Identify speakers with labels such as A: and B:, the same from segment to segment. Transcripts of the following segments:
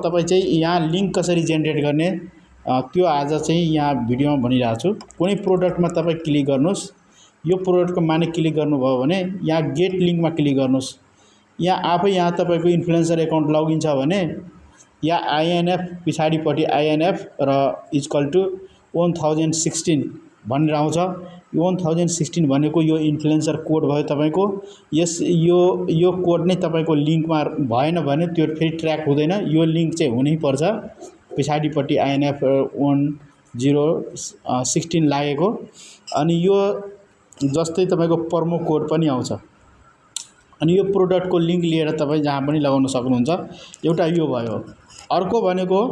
A: तपाईँ चाहिँ यहाँ लिङ्क कसरी जेनेरेट गर्ने त्यो आज चाहिँ यहाँ भिडियोमा भनिरहेको छु। कुनै प्रोडक्टमा तपाईँ क्लिक गर्नुहोस्, यो प्रोडक्टको माने क्लिक गर्नुभयो भने यहाँ गेट लिङ्कमा क्लिक गर्नुहोस्। यहाँ तपाईँको इन्फ्लुएन्सर एकाउन्ट लगइन छ भने यहाँ आइएनएफ पछाडिपट्टि आइएनएफ र इक्वल टु 1016 भनेर आउँछ। 1016 भनेको यो इन्फ्लुएन्सर कोड भयो तपाईँको। यो कोड नै तपाईँको लिङ्कमा भएन भने त्यो फेरि ट्र्याक हुँदैन। यो लिङ्क चाहिँ हुनैपर्छ। पछाडिपट्टि आइएनएफ 1016 लागेको। अनि यो जस्तै तपाईँको प्रोमो कोड पनि आउँछ। अनि यो प्रोडक्टको लिङ्क लिएर तपाईँ जहाँ पनि लगाउन सक्नुहुन्छ। एउटा यो भयो। अर्को भनेको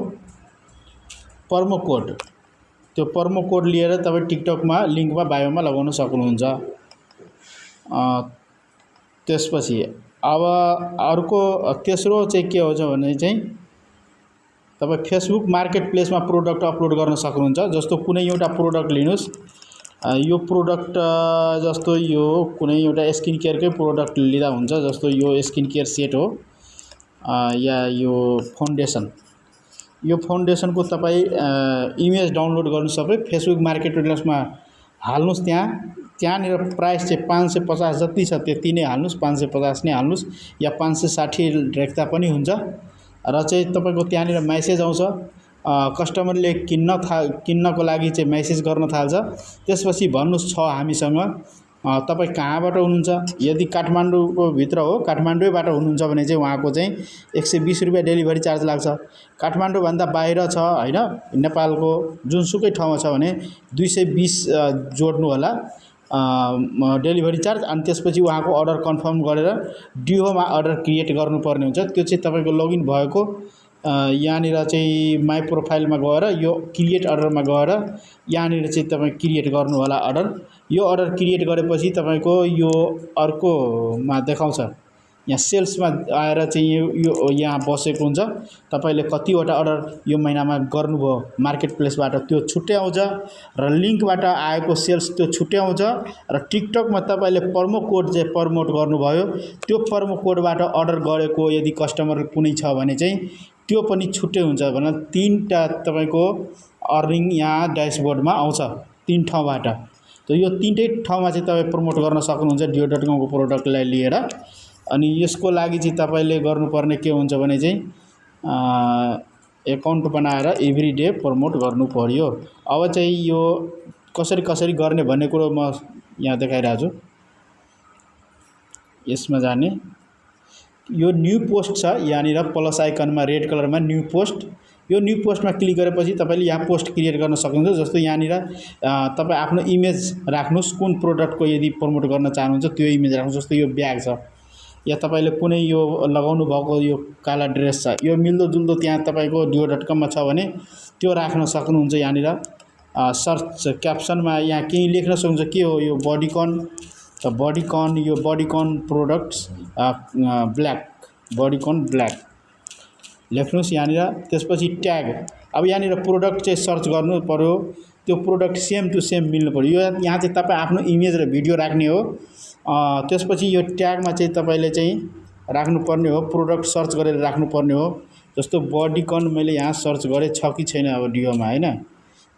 A: प्रोमो कोड। त्यो प्रोमो कोड लिएर तपाईँ टिकटकमा लिङ्कमा बायोमा लगाउन सक्नुहुन्छ। त्यसपछि अब अर्को तेस्रो चाहिँ के हुन्छ भने चाहिँ तपाईँ फेसबुक मार्केट प्लेसमा प्रोडक्ट अपलोड गर्न सक्नुहुन्छ। जस्तो कुनै एउटा प्रोडक्ट लिनुहोस्। यो प्रोडक्ट जस्तो यो कुनै एउटा स्किन केयरकै प्रोडक्ट लिँदा हुन्छ। जस्तो यो स्किन केयर सेट हो या यो फाउन्डेसन। यो फाउन्डेसनको तपाईँ इमेज डाउनलोड गर्नु सबै फेसबुक मार्केट प्लेसमा हाल्नुहोस्। त्यहाँनिर प्राइस चाहिँ 550 जति छ त्यति नै हाल्नुहोस्। 550 नै हाल्नुहोस् या 560 रेख्दा पनि हुन्छ। र चाहिँ तपाईँको त्यहाँनिर मेसेज आउँछ। कस्टमरले किन्नको लागि चाहिँ मेसेज गर्न थाल्छ। त्यसपछि भन्नुहोस् छ हामीसँग। तपाईँ कहाँबाट हुनुहुन्छ? यदि काठमाडौँको भित्र हो, काठमाडौँबाट हुनुहुन्छ भने चाहिँ उहाँको चाहिँ 120 रुपियाँ डेलिभरी चार्ज लाग्छ। काठमाडौँभन्दा बाहिर छ हैन, नेपालको जुनसुकै ठाउँमा छ भने 220 जोड्नु होला डेलिभरी चार्ज। अनि त्यसपछि उहाँको अर्डर कन्फर्म गरेर डिओमा अर्डर क्रिएट गर्नुपर्ने हुन्छ। त्यो चाहिँ तपाईँको लगइन भएको यहाँनिर चाहिँ माई प्रोफाइलमा गएर यो क्रिएट अर्डरमा गएर यहाँनिर चाहिँ तपाईँ क्रिएट गर्नु होला अर्डर। यो अर्डर क्रिएट गरेपछि तपाईँको यो अर्कोमा देखाउँछ। यहाँ सेल्समा आएर चाहिँ यो यहाँ बसेको हुन्छ। तपाईँले कतिवटा अर्डर यो महिनामा गर्नुभयो मार्केट प्लेसबाट त्यो छुट्टै आउँछ र लिङ्कबाट आएको सेल्स त्यो छुट्टै आउँछ। र टिकटकमा तपाईँले प्रोमो कोड चाहिँ प्रमोट गर्नुभयो, त्यो प्रोमो कोडबाट अर्डर गरेको यदि कस्टमर कुनै छ भने चाहिँ त्यो पनि छुट्टै हुन्छ। भने 3टा तपाईँको अर्निङ यहाँ ड्यासबोर्डमा आउँछ 3 ठाउँबाट। त यो 3टै ठाउँमा चाहिँ तपाईँ प्रमोट गर्न सक्नुहुन्छ dio.com को प्रोडक्टलाई लिएर। अनि यसको लागि चाहिँ तपाईँले गर्नुपर्ने के हुन्छ भने चाहिँ एकाउन्ट बनाएर एभ्री डे प्रमोट गर्नु पर्यो। अब चाहिँ यो कसरी गर्ने भन्ने कुरो म यहाँ देखाइरहेको छु। यसमा जाने यो न्यू पोस्ट छ यहाँनिर प्लस आइकनमा रेड कलरमा न्यू पोस्ट। यो न्यू पोस्टमा क्लिक गरेपछि तपाईँले यहाँ पोस्ट क्रिएट गर्न सक्नुहुन्छ। जस्तो यहाँनिर तपाईँ आफ्नो इमेज राख्नुहोस्। कुन प्रोडक्टको यदि प्रमोट गर्न चाहनुहुन्छ त्यो इमेज राख्नुहोस्। जस्तो यो ब्याग छ या तपाईँले कुनै यो लगाउनु भएको यो काला ड्रेस छ, यो मिल्दोजुल्दो त्यहाँ तपाईँको dio.com मा छ भने त्यो राख्न सक्नुहुन्छ। यहाँनिर सर्च क्याप्सनमा यहाँ केही लेख्न सक्नुहुन्छ। के हो यो बडीकन, त बडीकन, यो बडीकन प्रोडक्ट्स ब्ल्याक, बडीकन ब्ल्याक लेख्नुहोस् यहाँनिर। त्यसपछि ट्याग, अब यहाँनिर प्रोडक्ट चाहिँ सर्च गर्नु पर्यो। त्यो प्रोडक्ट सेम टु सेम मिल्नु पर्यो। यो यहाँ चाहिँ तपाईँ आफ्नो इमेज र भिडियो राख्ने हो। त्यसपछि यो ट्यागमा चाहिँ तपाईँले चाहिँ राख्नुपर्ने हो, प्रोडक्ट सर्च गरेर राख्नुपर्ने हो। जस्तो बडीकन मैले यहाँ सर्च गरेँ, छ कि छैन अब डिओमा हैन।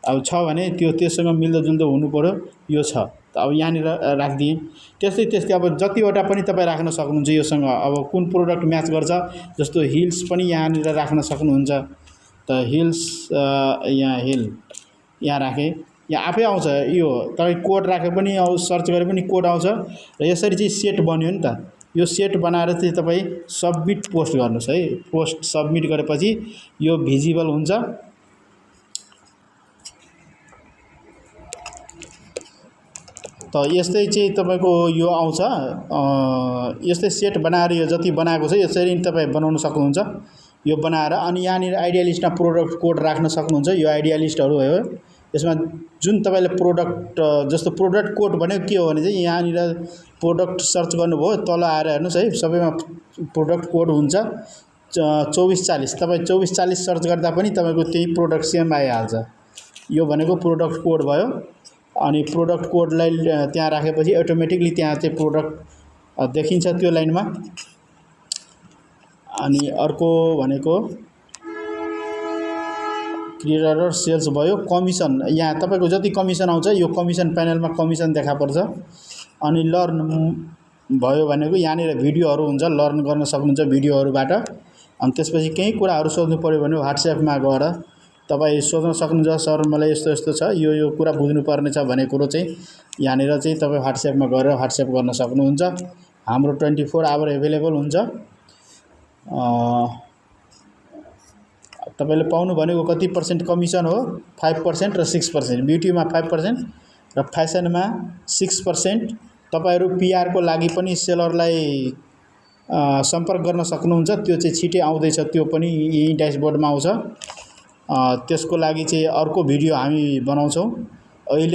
A: अब छ भने त्योसँग मिल्दोजुल्दो हुनु पर्यो। यो छ त अब यहाँनिर राखिदिएँ। त्यस्तै अब जतिवटा पनि तपाईँ राख्न सक्नुहुन्छ योसँग। अब कुन प्रोडक्ट म्याच गर्छ, जस्तो हिल्स पनि यहाँनिर राख्न सक्नुहुन्छ। त हिल्स यहाँ हिल यहाँ राखेँ, यहाँ आफै आउँछ। यो तपाईँ कोड राखे पनि सर्च गरे पनि कोड आउँछ। र यसरी चाहिँ सेट बन्यो नि त। यो सेट बनाएर चाहिँ तपाईँ सबमिट पोस्ट गर्नुहोस् है। पोस्ट सबमिट गरेपछि यो भिजिबल हुन्छ। त यस्तै चाहिँ तपाईँको यो आउँछ। यस्तै सेट बनाएर यो जति बनाएको छ यसरी तपाईँ बनाउन सक्नुहुन्छ। यो बनाएर अनि यहाँनिर आइडिया लिस्टमा प्रोडक्ट कोड राख्न सक्नुहुन्छ। यो आइडिया लिस्टहरू भयो। यसमा जुन तपाईँले प्रोडक्ट जस्तो प्रोडक्ट कोड भनेको के हो भने चाहिँ यहाँनिर प्रोडक्ट सर्च गर्नुभयो, तल आएर हेर्नुहोस् है, सबैमा प्रोडक्ट कोड हुन्छ 2440। तपाईँ 2440 सर्च गर्दा पनि तपाईँको त्यही प्रोडक्ट सेम आइहाल्छ। यो भनेको प्रोडक्ट कोड भयो। अनि प्रोडक्ट कोडलाई त्यहाँ राखेपछि अटोमेटिकली त्यहाँ चाहिँ प्रोडक्ट देखिन्छ त्यो लाइनमा। अनि अर्को भनेको क्रिएटर सेल्स भयो। कमिसन यहाँ तपाईको जति कमिसन आउँछ यो कमिसन प्यानलमा कमिसन देखा पर्छ। अनि लर्न भयो भनेको यहाँनिर भिडियोहरू हुन्छ, लर्न गर्न सक्नुहुन्छ भिडियोहरूबाट। अनि त्यसपछि केही कुराहरू सोध्नु पर्यो भने व्हाट्सएपमा गएर तपाईँ सोध्न सक्नुहुन्छ, सर मलाई यस्तो यस्तो छ, यो कुरा बुझ्नुपर्ने छ भन्ने कुरो चाहिँ यहाँनिर चाहिँ तपाईँ व्हाट्सएपमा गएर व्हाट्सएप गर्न सक्नुहुन्छ। हाम्रो 24 आवर एभाइलेबल हुन्छ। तपाईले पाउनु भनेको कति % कमिसन हो? 5% र 6%। ब्युटीमा 5% र फ्यासनमा 6%। तपाईहरु पीआर को लागि पनि सेलरलाई सम्पर्क गर्न सक्नुहुन्छ। त्यो चाहिँ छिटै आउँदैछ, त्यो पनि यही ड्याशबोर्डमा आउँछ। त्यसको लागि चाहिँ अर्को भिडियो हामी बनाउँछौँ। अहिले